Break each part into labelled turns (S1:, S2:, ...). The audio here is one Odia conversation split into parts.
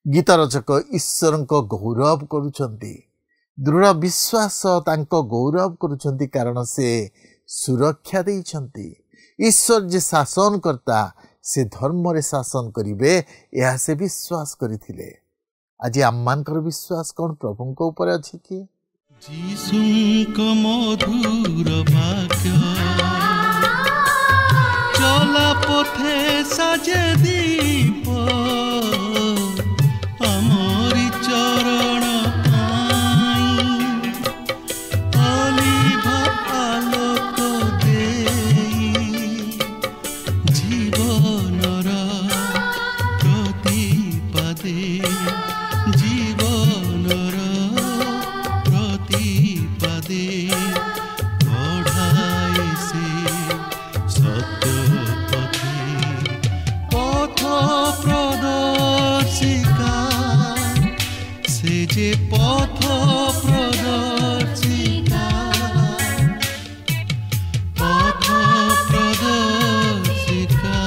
S1: गीत रचक ईश्वर गौरव करुछंती दृढ़ विश्वास तांको गौरव करुछंती कारण से सुरक्षा देइछंती। ईश्वर जे शासन करता से धर्म रे शासन करिवे यह से विश्वास करिथिले। आज आम्मानकर विश्वास कौन प्रभु को ऊपर अछि कि
S2: जीसुंको मधुर वाक्य चला पथे साजे दीप अमरी चरण अलिभ आलोक देई जीवनर प्रतिपदे जीवनर प्रतिपदे बढ़ाए से सत्य पथे पथ प्रदर्शिका से जे पथ प्रदर्शिका पथ प्रदर्शिका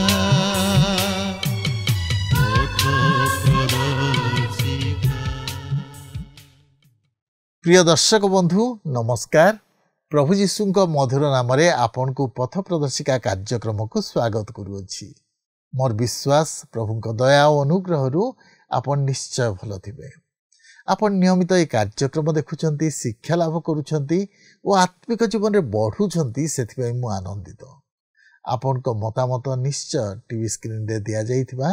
S2: पथ प्रदर्शिका।
S1: प्रिय दर्शक बंधु नमस्कार। प्रभु जीशुंक मधुर नाम रे आपन को पथ प्रदर्शिका कार्यक्रम को स्वागत करूछि। मोर विश्वास प्रभुंक दया और अनुग्रह रु आपन निश्चय भल थिबे। आपन नियमित ए कार्यक्रम देखुछंती शिक्षा लाभ करूछंती और आत्मिक जीवन रे बढ़ुछंती सेथिबे मु आनंदित। आपन को मतामत निश्चय टीवी स्क्रीन रे दिया जाइथिबा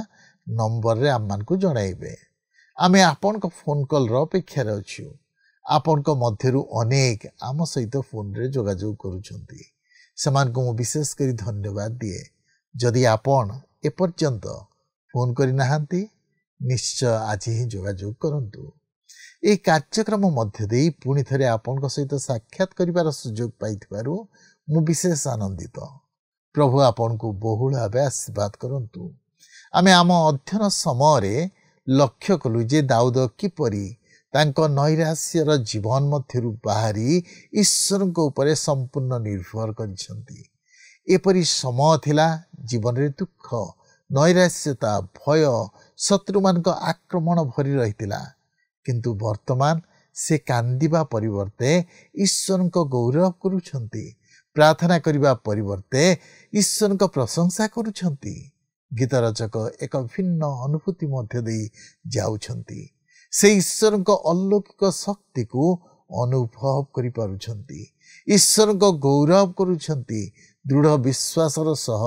S1: नंबर रे आम्मान को जणाइबे। आमे आपन को फोन कॉल रो अपेक्षा रे अछु। आपन को मध्यरु अनेक आम सहित फोन रे जोगाजोग करूछंती समान को मु विशेष करी धन्यवाद दिए। जदि आपन ए पर्यंत फोन करि नाहंती निश्चय आज ही जोगाजोग करंतु। ए कार्यक्रम मध्य देई पुनि थरे आपन को सहित साक्षात करिवार सुयोग पाइथिबारु मु विशेष आनंदित। प्रभु आपन को बहुल भावे आशीर्वाद करंतु। आमे आम अध्ययन समय रे लक्ष्य कलु जे दाऊद किपरि तांको नैराश्यर जीवन मध्यरु बाहरी ईश्वर को ऊपर संपूर्ण निर्भर करिसंती। एपरि समय थिला जीवन रे दुख नैराश्यता भय शत्रु मान को आक्रमण भरी रहितिला किंतु वर्तमान से कांदिबा परिवर्ते ईश्वर को गौरव करूछंती। प्रार्थना करिबा परिवर्ते ईश्वर को प्रशंसा करूछंती। गीत रचक एक भिन्न अनुभूति मध्य देई जाउछंती। से ईश्वर को अलौकिक शक्ति को अनुभव करि पारुछंती। ईश्वर को गौरव करूछंती। दृढ़ विश्वासर सह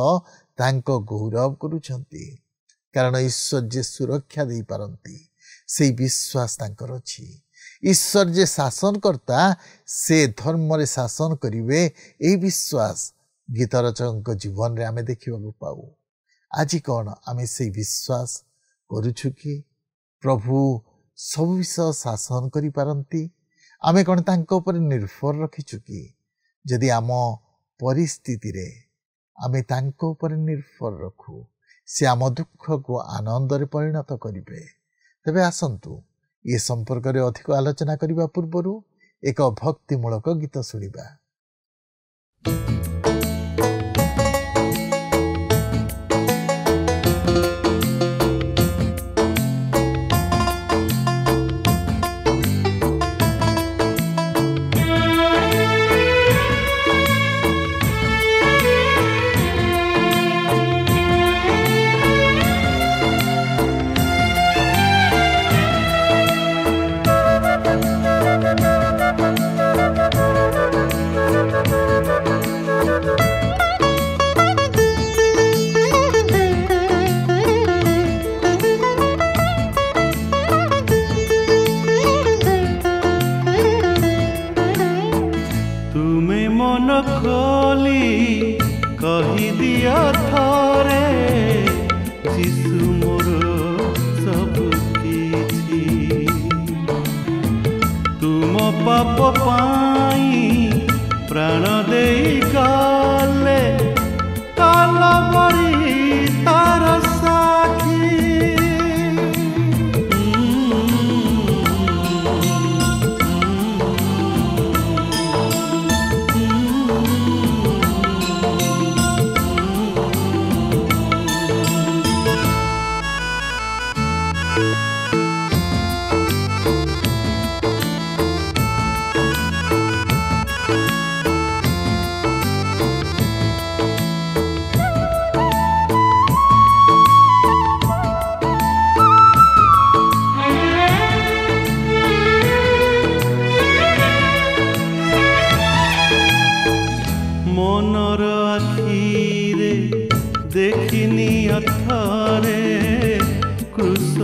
S1: तांको गौरव करूछंती कारण ईश्वर जे सुरक्षा दे पारंती से विश्वास तांकर अछि। ईश्वर जे शासन करता से धर्म रे शासन करिवे ए विश्वास गीत रचक जीवन रे आमे देखिबा पाऊ। आज कोन आमे से विश्वास करूछु कि प्रभु सब विषय शासन करि पारंती। आमे कोन तांको ऊपर निर्भर रखिछु कि जदि आम परिस्थिति रे आमे तांको ऊपर निर्भर रखु से आम दुख को आनंद रे परिणत करिवे। तबे आसंतु ये संपर्क रे अधिक आलोचना करिबा पूर्वरु एक भक्तिमूलक गीत सुनिबा।
S2: पाप पाई प्राण दे गले कालवरी तार साखी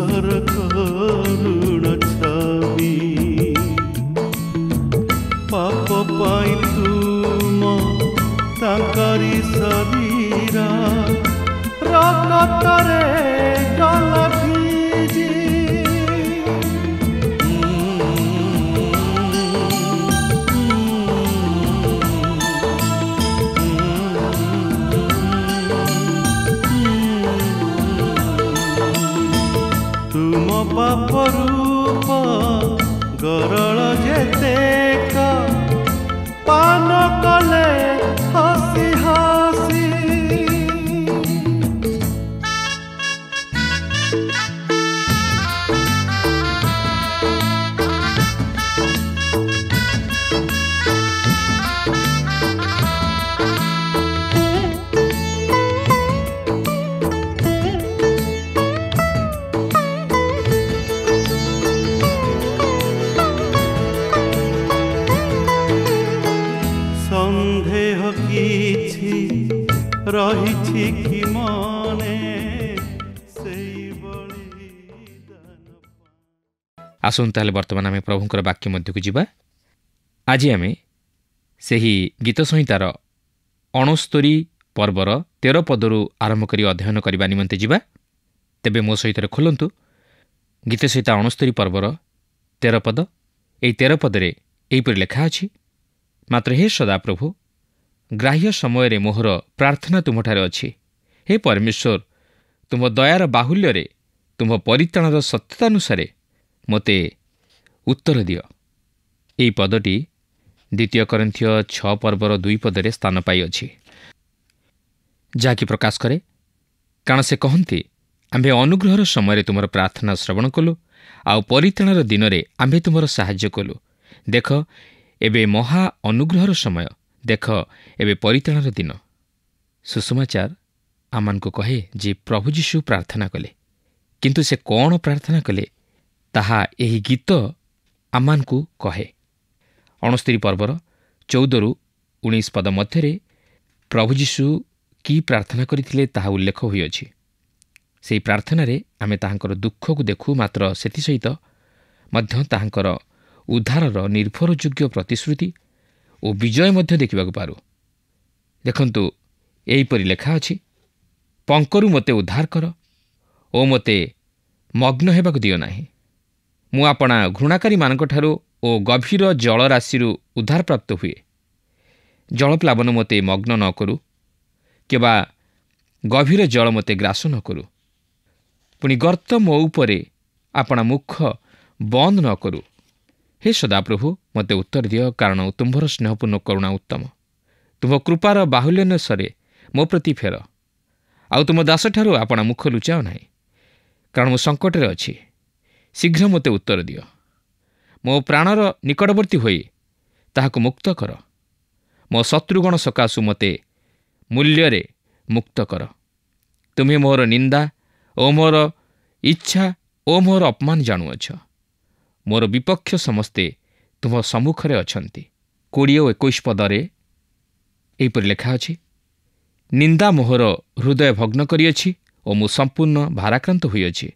S2: ଈଶ୍ୱର କରୁଣ ଛବି ପାପ ପାଇଁ ତୁମ ତାଙ୍କରି ଶରୀର ରକ୍ତରେ ଗଲା ଭିଜି ତୁମ ପାପ ରୂପ ଗରଳ ଯେତେକ ପାନ କଲେ ହସି ହସି ସନ୍ଦେହ କିଛି ରହିଛି କି ମନେ ସେଇଭଳି
S3: ଆସନ୍ତୁ ତାହେଲେ ବର୍ତ୍ତମାନ ଆମେ ପ୍ରଭୁଙ୍କର ବାକ୍ୟ ମଧ୍ୟକୁ ଯିବା। ଆଜି ଆମେ ସେହି ଗୀତ ସଂହିତାର 69 ପର୍ବର 13 ପଦରୁ ଆରମ୍ଭ କରି ଅଧ୍ୟୟନ କରିବା ନିମନ୍ତେ ଯିବା। ତେବେ ମୋ ସହିତ ଖୋଲନ୍ତୁ ଗୀତ ସଂହିତା 69 ପର୍ବର 13 ପଦ। ଏହି 13 ପଦରେ ଏହିପରି ଲେଖା ଅଛି, ମାତ୍ର ହେ ସଦାପ୍ରଭୁ, ଗ୍ରାହ୍ୟ ସମୟରେ ମୋହର ପ୍ରାର୍ଥନା ତୁମଠାରେ ଅଛି। ହେ ପରମେଶ୍ୱର, ତୁମ ଦୟାର ବାହୁଲ୍ୟରେ ତୁମ ପରିତ୍ରାଣର ସତ୍ୟତାନୁସାରେ ମୋତେ ଉତ୍ତର ଦିଅ। ଏହି ପଦଟି 2 କରିନ୍ଥୀୟ 6 ପର୍ବର 2 ପଦରେ ସ୍ଥାନ ପାଇଅଛି, ଯାହାକି ପ୍ରକାଶ କରେ, କାରଣ ସେ କହନ୍ତି, ଆମ୍ଭେ ଅନୁଗ୍ରହର ସମୟରେ ତୁମର ପ୍ରାର୍ଥନା ଶ୍ରବଣ କଲୁ, ଆଉ ପରିତ୍ରାଣର ଦିନରେ ଆମ୍ଭେ ତୁମର ସାହାଯ୍ୟ କଲୁ। ଦେଖ, ଏବେ ମହା ଅନୁଗ୍ରହର ସମୟ, ଦେଖ ଏବେ ପରିତ୍ରାଣର ଦିନ। ସୁସମାଚାର ଆମମାନଙ୍କୁ କହେ ଯେ ପ୍ରଭୁ ଯୀଶୁ ପ୍ରାର୍ଥନା କଲେ, କିନ୍ତୁ ସେ କ'ଣ ପ୍ରାର୍ଥନା କଲେ ତାହା ଏହି ଗୀତ ଆମମାନଙ୍କୁ କହେ। 69 ପର୍ବର 14ରୁ 19 ପଦ ମଧ୍ୟରେ ପ୍ରଭୁ ଯୀଶୁ କି ପ୍ରାର୍ଥନା କରିଥିଲେ ତାହା ଉଲ୍ଲେଖ ହୋଇଅଛି। ସେହି ପ୍ରାର୍ଥନାରେ ଆମେ ତାହାଙ୍କର ଦୁଃଖକୁ ଦେଖୁ, ମାତ୍ର ସେଥିସହିତ ମଧ୍ୟ ତାହାଙ୍କର ଉଦ୍ଧାରର ନିର୍ଭରଯୋଗ୍ୟ ପ୍ରତିଶ୍ରୁତି ଓ ବିଜୟ ମଧ୍ୟ ଦେଖିବାକୁ ପାରୁ। ଦେଖନ୍ତୁ, ଏହିପରି ଲେଖା ଅଛି, ପଙ୍କରୁ ମୋତେ ଉଦ୍ଧାର କର ଓ ମୋତେ ମଗ୍ନ ହେବାକୁ ଦିଅ ନାହିଁ। ମୁଁ ଆପଣା ଘୃଣାକାରୀମାନଙ୍କଠାରୁ ଓ ଗଭୀର ଜଳରାଶିରୁ ଉଦ୍ଧାରପ୍ରାପ୍ତ ହୁଏ। ଜଳପ୍ଲାବନ ମୋତେ ମଗ୍ନ ନ କରୁ, କିମ୍ବା ଗଭୀର ଜଳ ମୋତେ ଗ୍ରାସ ନ କରୁ। ପୁଣି ଗର୍ତ୍ତ ମୋ ଉପରେ ଆପଣା ମୁଖ ବନ୍ଦ ନ କରୁ। ହେ ସଦାପ୍ରଭୁ, ମୋତେ ଉତ୍ତର ଦିଅ, କାରଣ ତୁମ୍ଭର ସ୍ନେହପୂର୍ଣ୍ଣ କରୁଣା ଉତ୍ତମ। ତୁମ୍ଭ କୃପାର ବାହୁଲ୍ୟାନ୍ୱେଷରେ ମୋ ପ୍ରତି ଫେର, ଆଉ ତୁମ ଦାସଠାରୁ ଆପଣା ମୁଖ ଲୁଚାଅ ନାହିଁ, କାରଣ ମୁଁ ସଙ୍କଟରେ ଅଛି। ଶୀଘ୍ର ମୋତେ ଉତ୍ତର ଦିଅ। ମୋ ପ୍ରାଣର ନିକଟବର୍ତ୍ତୀ ହୋଇ ତାହାକୁ ମୁକ୍ତ କର। ମୋ ଶତ୍ରୁଗଣ ସକାଶୁ ମୋତେ ମୂଲ୍ୟରେ ମୁକ୍ତ କର। ତୁମେ ମୋର ନିନ୍ଦା ଓ ମୋର ଇଚ୍ଛା ଓ ମୋର ଅପମାନ ଜାଣୁଅଛ। ମୋର ବିପକ୍ଷ ସମସ୍ତେ ତୁମ ସମ୍ମୁଖରେ ଅଛନ୍ତି। 20 ଓ 21 ପଦରେ ଏହିପରି ଲେଖା ଅଛି, ନିନ୍ଦା ମୋହର ହୃଦୟ ଭଗ୍ନ କରିଅଛି ଓ ମୁଁ ସମ୍ପୂର୍ଣ୍ଣ ଭାରାକ୍ରାନ୍ତ ହୋଇଅଛି।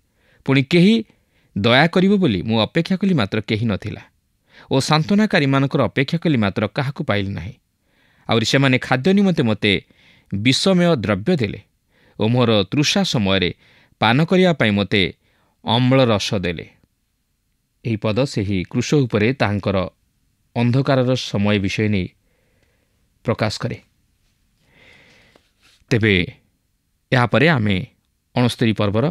S3: ପୁଣି କେହି ଦୟା କରିବ ବୋଲି ମୁଁ ଅପେକ୍ଷା କଲି, ମାତ୍ର କେହି ନଥିଲା, ଓ ସାନ୍ତ୍ୱନାକାରୀମାନଙ୍କର ଅପେକ୍ଷା କଲି, ମାତ୍ର କାହାକୁ ପାଇଲି ନାହିଁ। ଆହୁରି ସେମାନେ ଖାଦ୍ୟ ନିମନ୍ତେ ମୋତେ ବିଷମୟ ଦ୍ରବ୍ୟ ଦେଲେ ଓ ମୋର ତୃଷା ସମୟରେ ପାନ କରିବା ପାଇଁ ମୋତେ ଅମ୍ଳ ରସ ଦେଲେ। ଏହି ପଦ ସେହି କୃଷ ଉପରେ ତାହାଙ୍କର ଅନ୍ଧକାରର ସମୟ ବିଷୟ ନେଇ ପ୍ରକାଶ କରେ। ତେବେ ଏହାପରେ ଆମେ 69 ପର୍ବର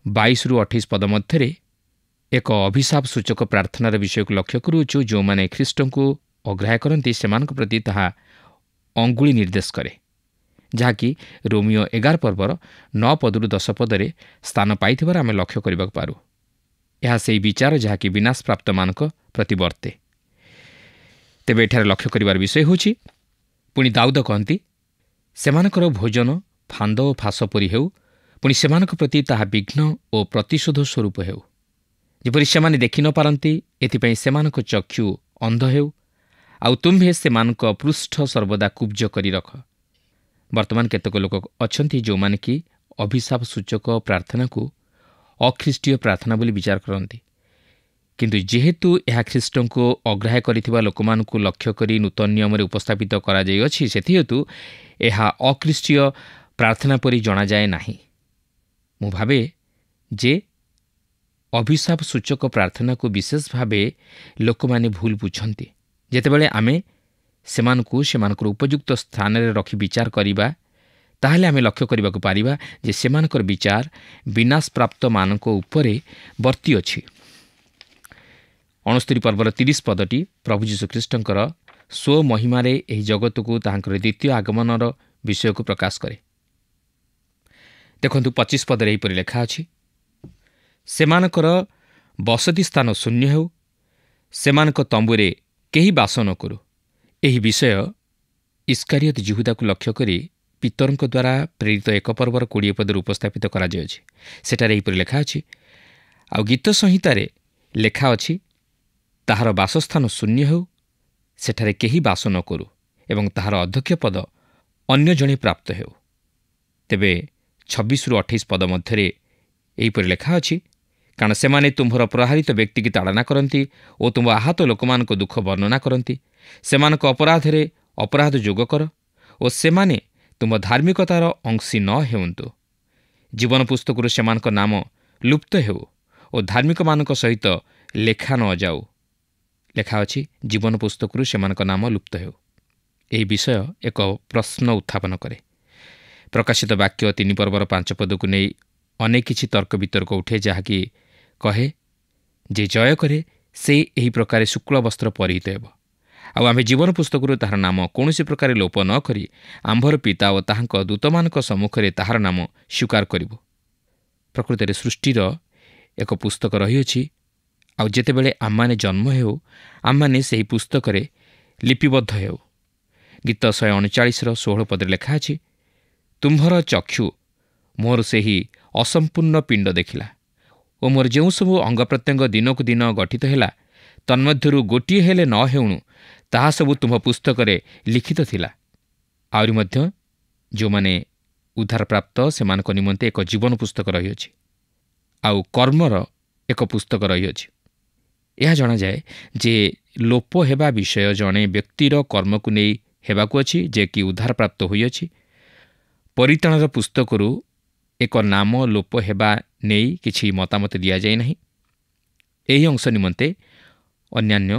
S3: 22ରୁ 28 ପଦ ମଧ୍ୟରେ ଏକ ଅଭିଶାପ ସୂଚକ ପ୍ରାର୍ଥନାର ବିଷୟକୁ ଲକ୍ଷ୍ୟ କରୁଅଛୁ। ଯେଉଁମାନେ ଖ୍ରୀଷ୍ଟଙ୍କୁ ଅଗ୍ରାହ୍ୟ କରନ୍ତି ସେମାନଙ୍କ ପ୍ରତି ତାହା ଅଙ୍ଗୁଳି ନିର୍ଦ୍ଦେଶ କରେ, ଯାହାକି ରୋମିଓ 11 ପର୍ବର 9 ପଦରୁ 10 ପଦରେ ସ୍ଥାନ ପାଇଥିବାର ଆମେ ଲକ୍ଷ୍ୟ କରିବାକୁ ପାରୁ। ଏହା ସେହି ବିଚାର ଯାହାକି ବିନାଶପ୍ରାପ୍ତମାନଙ୍କ ପ୍ରତି ବର୍ତ୍ତେ। ତେବେ ଏଠାରେ ଲକ୍ଷ୍ୟ କରିବାର ବିଷୟ ହେଉଛି, ପୁଣି ଦାଉଦ କହନ୍ତି, ସେମାନଙ୍କର ଭୋଜନ ଫାନ୍ଦ ଓ ଫାସ ପରି ହେଉ, ପୁଣି ସେମାନଙ୍କ ପ୍ରତି ତାହା ବିଘ୍ନ ଓ ପ୍ରତିଶୋଧ ସ୍ୱରୂପ ହେଉ। ଯେପରି ସେମାନେ ଦେଖି ନ ପାରନ୍ତି, ଏଥିପାଇଁ ସେମାନଙ୍କ ଚକ୍ଷୁ ଅନ୍ଧ ହେଉ, ଆଉ ତୁମ୍ଭେ ସେମାନଙ୍କ ପୃଷ୍ଠ ସର୍ବଦା କୁବ୍ଜ କରି ରଖ। ବର୍ତ୍ତମାନ କେତେକ ଲୋକ ଅଛନ୍ତି ଯେଉଁମାନେ କି ଅଭିଶାପ ସୂଚକ ପ୍ରାର୍ଥନାକୁ ଅଖ୍ରୀଷ୍ଟୀୟ ପ୍ରାର୍ଥନା ବୋଲି ବିଚାର କରନ୍ତି। କିନ୍ତୁ ଯେହେତୁ ଏହା ଖ୍ରୀଷ୍ଟଙ୍କୁ ଅଗ୍ରାହ୍ୟ କରିଥିବା ଲୋକମାନଙ୍କୁ ଲକ୍ଷ୍ୟ କରି ନୂତନ ନିୟମରେ ଉପସ୍ଥାପିତ କରାଯାଇଅଛି, ସେଥିହେତୁ ଏହା ଅଖ୍ରୀଷ୍ଟୀୟ ପ୍ରାର୍ଥନା ପରି ଜଣାଯାଏ ନାହିଁ। ମୁଁ ଭାବେ ଯେ ଅଭିଶାପ ସୂଚକ ପ୍ରାର୍ଥନାକୁ ବିଶେଷ ଭାବେ ଲୋକମାନେ ଭୁଲ ବୁଝନ୍ତି। ଯେତେବେଳେ ଆମେ ସେମାନଙ୍କୁ ସେମାନଙ୍କର ଉପଯୁକ୍ତ ସ୍ଥାନରେ ରଖି ବିଚାର କରିବା, ତାହେଲେ ଆମେ ଲକ୍ଷ୍ୟ କରିବାକୁ ପାରିବା ଯେ ସେମାନଙ୍କର ବିଚାର ବିନାଶପ୍ରାପ୍ତମାନଙ୍କ ଉପରେ ବର୍ତ୍ତିଅଛି। 69 ପର୍ବର 30 ପଦଟି ପ୍ରଭୁ ଯୀଶୁଖ୍ରୀଷ୍ଟଙ୍କର ସ୍ୱମହିମାରେ ଏହି ଜଗତକୁ ତାହାଙ୍କର ଦ୍ୱିତୀୟ ଆଗମନର ବିଷୟକୁ ପ୍ରକାଶ କରେ। ଦେଖନ୍ତୁ 25 ପଦରେ ଏହିପରି ଲେଖା ଅଛି, ସେମାନଙ୍କର ବସତି ସ୍ଥାନ ଶୂନ୍ୟ ହେଉ, ସେମାନଙ୍କ ତମ୍ବୁରେ କେହି ବାସ ନ କରୁ। ଏହି ବିଷୟ ଇସ୍କାରିୟତ ଯିହୁଦାକୁ ଲକ୍ଷ୍ୟ କରି ପିତରଙ୍କ ଦ୍ୱାରା ପ୍ରେରିତ 1 ପର୍ବର 20 ପଦରୁ ଉପସ୍ଥାପିତ କରାଯାଇଅଛି। ସେଠାରେ ଏହିପରି ଲେଖା ଅଛି, ଆଉ ଗୀତ ସଂହିତାରେ ଲେଖା ଅଛି, ତାହାର ବାସସ୍ଥାନ ଶୂନ୍ୟ ହେଉ, ସେଠାରେ କେହି ବାସ ନ କରୁ ଏବଂ ତାହାର ଅଧ୍ୟକ୍ଷ ପଦ ଅନ୍ୟ ଜଣେ ପ୍ରାପ୍ତ ହେଉ। ତେବେ 26ରୁ 28 ପଦ ମଧ୍ୟରେ ଏହିପରି ଲେଖା ଅଛି, କାରଣ ସେମାନେ ତୁମ୍ଭର ପ୍ରହାରିତ ବ୍ୟକ୍ତିକି ତାଡ଼ନା କରନ୍ତି ଓ ତୁମ୍ଭ ଆହତ ଲୋକମାନଙ୍କ ଦୁଃଖ ବର୍ଣ୍ଣନା କରନ୍ତି। ସେମାନଙ୍କ ଅପରାଧରେ ଅପରାଧ ଯୋଗ କର ଓ ସେମାନେ ତୁମ୍ଭ ଧାର୍ମିକତାର ଅଂଶୀ ନ ହେଉନ୍ତୁ। ଜୀବନ ପୁସ୍ତକରୁ ସେମାନଙ୍କ ନାମ ଲୁପ୍ତ ହେଉ ଓ ଧାର୍ମିକମାନଙ୍କ ସହିତ ଲେଖା ନ ଯାଉ। ଲେଖା ଅଛି, ଜୀବନ ପୁସ୍ତକରୁ ସେମାନଙ୍କ ନାମ ଲୁପ୍ତ ହେଉ। ଏହି ବିଷୟ ଏକ ପ୍ରଶ୍ନ ଉତ୍ଥାପନ କରେ। ପ୍ରକାଶିତ ବାକ୍ୟ 3 ପର୍ବର 5 ପଦକୁ ନେଇ ଅନେକ କିଛି ତର୍କ ବିତର୍କ ଉଠେ, ଯାହାକି କହେ ଯେ ଜୟ କରେ ସେ ଏହି ପ୍ରକାର ଶୁକ୍ଳ ବସ୍ତ୍ର ପରିହିତ ହେବ। ଆଉ ଆମେ ଜୀବନ ପୁସ୍ତକରୁ ତାହାର ନାମ କୌଣସି ପ୍ରକାର ଲୋପ ନ କରି ଆମ୍ଭର ପିତା ଓ ତାହାଙ୍କ ଦୂତମାନଙ୍କ ସମ୍ମୁଖରେ ତାହାର ନାମ ସ୍ୱୀକାର କରିବୁ। ପ୍ରକୃତରେ ସୃଷ୍ଟିର ଏକ ପୁସ୍ତକ ରହିଅଛି, ଆଉ ଯେତେବେଳେ ଆମମାନେ ଜନ୍ମ ହେଉ, ଆମମାନେ ସେହି ପୁସ୍ତକରେ ଲିପିବଦ୍ଧ ହେଉ। ଗୀତ 139ର 16 ପଦରେ ଲେଖା ଅଛି, ତୁମ୍ଭର ଚକ୍ଷୁ ମୋର ସେହି ଅସମ୍ପୂର୍ଣ୍ଣ ପିଣ୍ଡ ଦେଖିଲା ଓ ମୋର ଯେଉଁ ସବୁ ଅଙ୍ଗ ପ୍ରତ୍ୟଙ୍ଗ ଦିନକୁ ଦିନ ଗଠିତ ହେଲା, ତନ୍ମଧ୍ୟରୁ ଗୋଟିଏ ହେଲେ ନ ହେଉଣୁ ତାହା ସବୁ ତୁମ୍ଭ ପୁସ୍ତକରେ ଲିଖିତ ଥିଲା। ଆହୁରି ମଧ୍ୟ ଯେଉଁମାନେ ଉଦ୍ଧାରପ୍ରାପ୍ତ ସେମାନଙ୍କ ନିମନ୍ତେ ଏକ ଜୀବନ ପୁସ୍ତକ ରହିଅଛି, ଆଉ କର୍ମର ଏକ ପୁସ୍ତକ ରହିଅଛି। ଏହା ଜଣାଯାଏ ଯେ ଲୋପ ହେବା ବିଷୟ ଜଣେ ବ୍ୟକ୍ତିର କର୍ମକୁ ନେଇ ହେବାକୁ ଅଛି, ଯେ କି ଉଦ୍ଧାରପ୍ରାପ୍ତ ହୋଇଅଛି। ପରିତ୍ରାଣର ପୁସ୍ତକରୁ ଏକ ନାମ ଲୋପ ହେବା ନେଇ କିଛି ମତାମତ ଦିଆଯାଇ ନାହିଁ। ଏହି ଅଂଶ ନିମନ୍ତେ ଅନ୍ୟାନ୍ୟ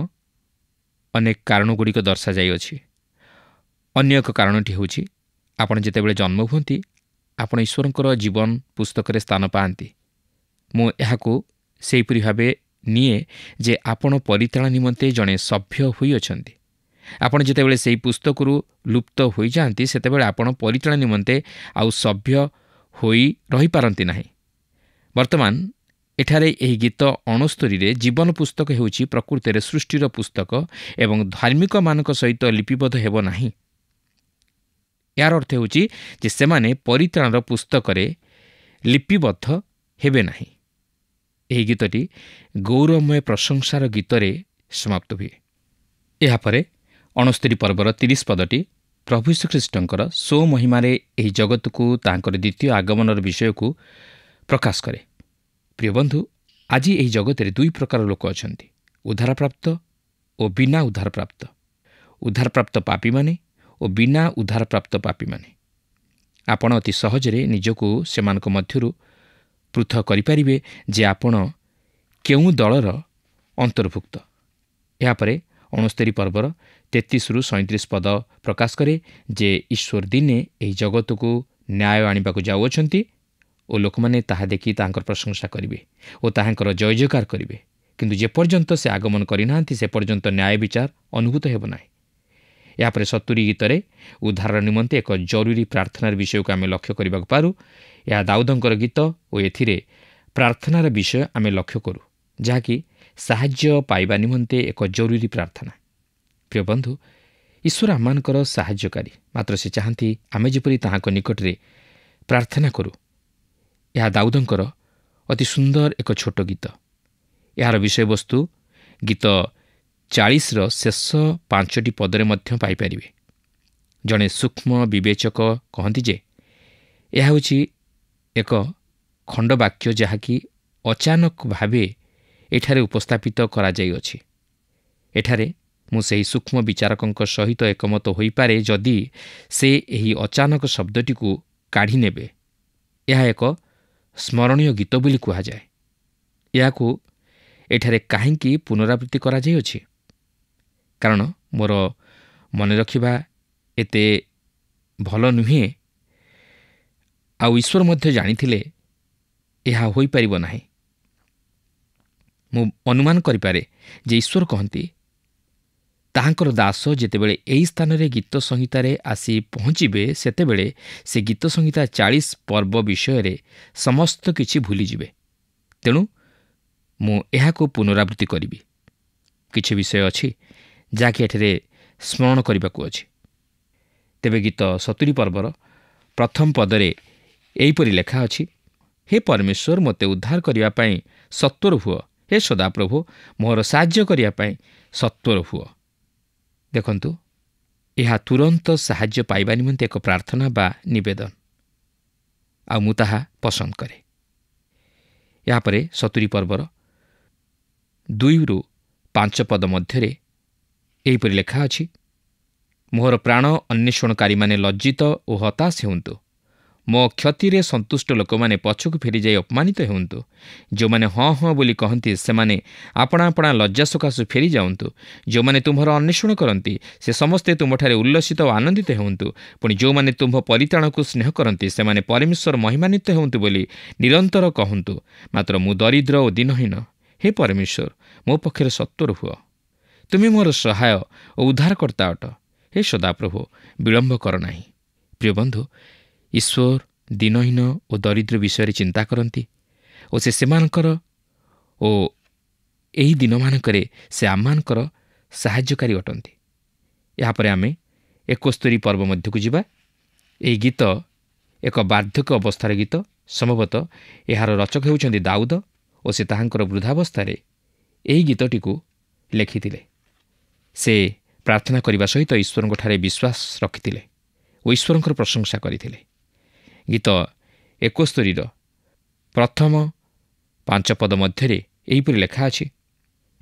S3: ଅନେକ କାରଣଗୁଡ଼ିକ ଦର୍ଶାଯାଇଅଛି। ଅନ୍ୟ ଏକ କାରଣଟି ହେଉଛି, ଆପଣ ଯେତେବେଳେ ଜନ୍ମ ହୁଅନ୍ତି, ଆପଣ ଈଶ୍ୱରଙ୍କର ଜୀବନ ପୁସ୍ତକରେ ସ୍ଥାନ ପାଆନ୍ତି। ମୁଁ ଏହାକୁ ସେହିପରି ଭାବେ ନିଏ ଯେ ଆପଣ ପରିତ୍ରାଣ ନିମନ୍ତେ ଜଣେ ସଭ୍ୟ ହୋଇଅଛନ୍ତି। ଆପଣ ଯେତେବେଳେ ସେହି ପୁସ୍ତକରୁ ଲୁପ୍ତ ହୋଇଯାଆନ୍ତି, ସେତେବେଳେ ଆପଣ ପରିତ୍ରାଣ ନିମନ୍ତେ ଆଉ ସଭ୍ୟ ହୋଇ ରହିପାରନ୍ତି ନାହିଁ। ବର୍ତ୍ତମାନ ଏଠାରେ ଏହି ଗୀତ 69ରେ ଜୀବନ ପୁସ୍ତକ ହେଉଛି ପ୍ରକୃତରେ ସୃଷ୍ଟିର ପୁସ୍ତକ ଏବଂ ଧାର୍ମିକମାନଙ୍କ ସହିତ ଲିପିବଦ୍ଧ ହେବ ନାହିଁ। ଏହାର ଅର୍ଥ ହେଉଛି ଯେ ସେମାନେ ପରିତ୍ରାଣର ପୁସ୍ତକରେ ଲିପିବଦ୍ଧ ହେବେ ନାହିଁ। ଏହି ଗୀତଟି ଗୌରବମୟ ପ୍ରଶଂସାର ଗୀତରେ ସମାପ୍ତ ହୁଏ। ଏହାପରେ 69 ପର୍ବର 30 ପଦଟି ପ୍ରଭୁ ଯୀଶୁଖ୍ରୀଷ୍ଟଙ୍କର ସ୍ୱମହିମାରେ ଏହି ଜଗତକୁ ତାଙ୍କର ଦ୍ୱିତୀୟ ଆଗମନର ବିଷୟକୁ ପ୍ରକାଶ କରେ। ପ୍ରିୟ ବନ୍ଧୁ, ଆଜି ଏହି ଜଗତରେ ଦୁଇ ପ୍ରକାର ଲୋକ ଅଛନ୍ତି, ଉଦ୍ଧାରପ୍ରାପ୍ତ ଓ ବିନା ଉଦ୍ଧାରପ୍ରାପ୍ତ। ଉଦ୍ଧାରପ୍ରାପ୍ତ ପାପୀମାନେ ଓ ବିନା ଉଦ୍ଧାରପ୍ରାପ୍ତ ପାପୀମାନେ। ଆପଣ ଅତି ସହଜରେ ନିଜକୁ ସେମାନଙ୍କ ମଧ୍ୟରୁ ପୃଥକ କରିପାରିବେ ଯେ ଆପଣ କେଉଁ ଦଳର ଅନ୍ତର୍ଭୁକ୍ତ। ଏହାପରେ 69 ପର୍ବର 33ରୁ 37 ପଦ ପ୍ରକାଶ କରେ ଯେ ଈଶ୍ୱର ଦିନେ ଏହି ଜଗତକୁ ନ୍ୟାୟ ଆଣିବାକୁ ଯାଉଅଛନ୍ତି ଓ ଲୋକମାନେ ତାହା ଦେଖି ତାଙ୍କର ପ୍ରଶଂସା କରିବେ ଓ ତାହାଙ୍କର ଜୟ ଜୟକାର କରିବେ। କିନ୍ତୁ ଯେପର୍ଯ୍ୟନ୍ତ ସେ ଆଗମନ କରିନାହାନ୍ତି, ସେ ପର୍ଯ୍ୟନ୍ତ ନ୍ୟାୟ ବିଚାର ଅନୁଭୂତ ହେବ ନାହିଁ। ଏହାପରେ 70 ଗୀତରେ ଉଦ୍ଧାରର ନିମନ୍ତେ ଏକ ଜରୁରୀ ପ୍ରାର୍ଥନାର ବିଷୟକୁ ଆମେ ଲକ୍ଷ୍ୟ କରିବାକୁ ପାରୁ। ଏହା ଦାଉଦଙ୍କର ଗୀତ ଓ ଏଥିରେ ପ୍ରାର୍ଥନାର ବିଷୟ ଆମେ ଲକ୍ଷ୍ୟ କରୁ, ଯାହାକି ସାହାଯ୍ୟ ପାଇବା ନିମନ୍ତେ ଏକ ଜରୁରୀ ପ୍ରାର୍ଥନା। ପ୍ରିୟ ବନ୍ଧୁ, ଈଶ୍ୱର ଆମମାନଙ୍କର ସାହାଯ୍ୟକାରୀ, ମାତ୍ର ସେ ଚାହାନ୍ତି ଆମେ ଯେପରି ତାହାଙ୍କ ନିକଟରେ ପ୍ରାର୍ଥନା କରୁ। ଏହା ଦାଉଦଙ୍କର ଅତି ସୁନ୍ଦର ଏକ ଛୋଟ ଗୀତ। ଏହାର ବିଷୟବସ୍ତୁ ଗୀତ 40ର ଶେଷ 5ଟି ପଦରେ ମଧ୍ୟ ପାଇପାରିବେ। ଜଣେ ସୂକ୍ଷ୍ମ ବିବେଚକ କହନ୍ତି ଯେ ଏହା ହେଉଛି ଏକ ଖଣ୍ଡବାକ୍ୟ ଯାହାକି ଅଚାନକ ଭାବେ ଏଠାରେ ଉପସ୍ଥାପିତ କରାଯାଇଅଛି। ଏଠାରେ ମୁଁ ସେହି ସୂକ୍ଷ୍ମ ବିଚାରକଙ୍କ ସହିତ ଏକମତ ହୋଇପାରେ ଯଦି ସେ ଏହି ଅଚାନକ ଶବ୍ଦଟିକୁ କାଢ଼ି ନେବେ। ଏହା ଏକ ସ୍ମରଣୀୟ ଗୀତ ବୋଲି କୁହାଯାଏ। ଏହାକୁ ଏଠାରେ କାହିଁକି ପୁନରାବୃତ୍ତି କରାଯାଇଅଛି? କାରଣ ମୋର ମନେ ରଖିବା ଏତେ ଭଲ ନୁହେଁ, ଆଉ ଈଶ୍ୱର ମଧ୍ୟ ଜାଣିଥିଲେ ଏହା ହୋଇପାରିବ ନାହିଁ। ମୁଁ ଅନୁମାନ କରିପାରେ ଯେ ଈଶ୍ୱର କହନ୍ତି, ତାହାଙ୍କର ଦାସ ଯେତେବେଳେ ଏହି ସ୍ଥାନରେ ଗୀତ ସଂହିତାରେ ଆସି ପହଞ୍ଚିବେ, ସେତେବେଳେ ସେ ଗୀତ ସଂହିତା 40 ପର୍ବ ବିଷୟରେ ସମସ୍ତ କିଛି ଭୁଲିଯିବେ। ତେଣୁ ମୁଁ ଏହାକୁ ପୁନରାବୃତ୍ତି କରିବି। କିଛି ବିଷୟ ଅଛି ଯାହାକି ଏଠାରେ ସ୍ମରଣ କରିବାକୁ ଅଛି। ତେବେ ଗୀତ 70 ପର୍ବର ପ୍ରଥମ ପଦରେ ଏହିପରି ଲେଖା ଅଛି, ହେ ପରମେଶ୍ୱର, ମୋତେ ଉଦ୍ଧାର କରିବା ପାଇଁ ସତ୍ୱର ହୁଅ। ହେ ସଦାପ୍ରଭୁ, ମୋର ସାହାଯ୍ୟ କରିବା ପାଇଁ ସତ୍ୱର ହୁଅ। ଦେଖନ୍ତୁ, ଏହା ତୁରନ୍ତ ସାହାଯ୍ୟ ପାଇବା ନିମନ୍ତେ ଏକ ପ୍ରାର୍ଥନା ବା ନିବେଦନ, ଆଉ ମୁଁ ତାହା ପସନ୍ଦ କରେ। ଏହାପରେ 70 ପର୍ବର 2-5 ପଦ ମଧ୍ୟରେ ଏହିପରି ଲେଖା ଅଛି, ମୋର ପ୍ରାଣ ଅନ୍ୱେଷଣକାରୀମାନେ ଲଜ୍ଜିତ ଓ ହତାଶ ହୁଅନ୍ତୁ। ମୋ କ୍ଷତିରେ ସନ୍ତୁଷ୍ଟ ଲୋକମାନେ ପଛକୁ ଫେରିଯାଇ ଅପମାନିତ ହୁଅନ୍ତୁ। ଯେଉଁମାନେ ହଁ ହଁ ବୋଲି କହନ୍ତି, ସେମାନେ ଆପଣା ଆପଣା ଲଜ୍ଜା ସକାଶୁ ଫେରିଯାଆନ୍ତୁ। ଯେଉଁମାନେ ତୁମ୍ଭର ଅନ୍ୱେଷଣ କରନ୍ତି, ସେ ସମସ୍ତେ ତୁମଠାରେ ଉଲ୍ଲସିତ ଓ ଆନନ୍ଦିତ ହୁଅନ୍ତୁ। ପୁଣି ଯେଉଁମାନେ ତୁମ୍ଭ ପରିତ୍ରାଣକୁ ସ୍ନେହ କରନ୍ତି, ସେମାନେ ପରମେଶ୍ୱର ମହିମାନ୍ୱିତ ହୁଅନ୍ତୁ ବୋଲି ନିରନ୍ତର କହନ୍ତୁ। ମାତ୍ର ମୁଁ ଦରିଦ୍ର ଓ ଦିନହୀନ। ହେ ପରମେଶ୍ୱର, ମୋ ପକ୍ଷରେ ସତ୍ୱର ହୁଅ। ତୁମେ ମୋର ସହାୟ ଓ ଉଦ୍ଧାରକର୍ତ୍ତା ଅଟ। ହେ ସଦାପ୍ରଭୁ, ବିଳମ୍ବ କର ନାହିଁ। ପ୍ରିୟ ବନ୍ଧୁ, ଈଶ୍ୱର ଦିନହୀନ ଓ ଦରିଦ୍ର ବିଷୟରେ ଚିନ୍ତା କରନ୍ତି ଓ ସେମାନଙ୍କର ଓ ଏହି ଦିନମାନଙ୍କରେ ସେ ଆମମାନଙ୍କର ସାହାଯ୍ୟକାରୀ ଅଟନ୍ତି। ଏହାପରେ ଆମେ 71 ପର୍ବ ମଧ୍ୟକୁ ଯିବା। ଏହି ଗୀତ ଏକ ବାର୍ଦ୍ଧକ୍ୟ ଅବସ୍ଥାର ଗୀତ। ସମ୍ଭବତଃ ଏହାର ରଚକ ହେଉଛନ୍ତି ଦାଉଦ ଓ ସେ ତାହାଙ୍କର ବୃଦ୍ଧାବସ୍ଥାରେ ଏହି ଗୀତଟିକୁ ଲେଖିଥିଲେ। ସେ ପ୍ରାର୍ଥନା କରିବା ସହିତ ଈଶ୍ୱରଙ୍କଠାରେ ବିଶ୍ୱାସ ରଖିଥିଲେ ଓ ଈଶ୍ୱରଙ୍କର ପ୍ରଶଂସା କରିଥିଲେ। ଗୀତ 71ର ପ୍ରଥମ 5 ପଦ ମଧ୍ୟରେ ଏହିପରି ଲେଖା ଅଛି,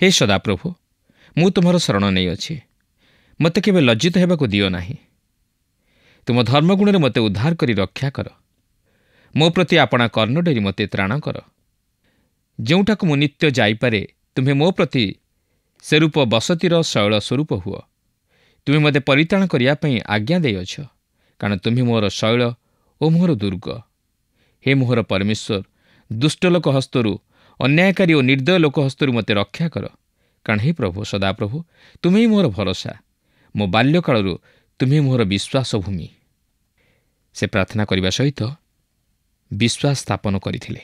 S3: ହେ ସଦାପ୍ରଭୁ, ମୁଁ ତୁମର ଶରଣ ନେଇଅଛି। ମୋତେ କେବେ ଲଜ୍ଜିତ ହେବାକୁ ଦିଅ ନାହିଁ। ତୁମ ଧର୍ମଗୁଣରେ ମୋତେ ଉଦ୍ଧାର କରି ରକ୍ଷା କର। ମୋ ପ୍ରତି ଆପଣା କର୍ଣ୍ଣ ଡେରି ମୋତେ ତ୍ରାଣ କର। ଯେଉଁଠାକୁ ମୁଁ ନିତ୍ୟ ଯାଇପାରେ, ତୁମ୍ଭେ ମୋ ପ୍ରତି ସେରୂପ ବସତିର ଶୈଳ ସ୍ୱରୂପ ହୁଅ। ତୁମେ ମୋତେ ପରିତ୍ରାଣ କରିବା ପାଇଁ ଆଜ୍ଞା ଦେଇଅଛ, କାରଣ ତୁମ୍ଭେ ମୋର ଶୈଳ ଓ ମୋର ଦୁର୍ଗ। ହେ ମୋହର ପରମେଶ୍ୱର, ଦୁଷ୍ଟ ଲୋକ ହସ୍ତରୁ, ଅନ୍ୟାୟକାରୀ ଓ ନିର୍ଦ୍ଦୟ ଲୋକ ହସ୍ତରୁ ମୋତେ ରକ୍ଷା କର। କାରଣ ହେ ପ୍ରଭୁ, ସଦାପ୍ରଭୁ, ତୁମେ ହିଁ ମୋର ଭରସା। ମୋ ବାଲ୍ୟକାଳରୁ ତୁମେ ମୋର ବିଶ୍ୱାସ ଭୂମି। ସେ ପ୍ରାର୍ଥନା କରିବା ସହିତ ବିଶ୍ୱାସ ସ୍ଥାପନ କରିଥିଲେ।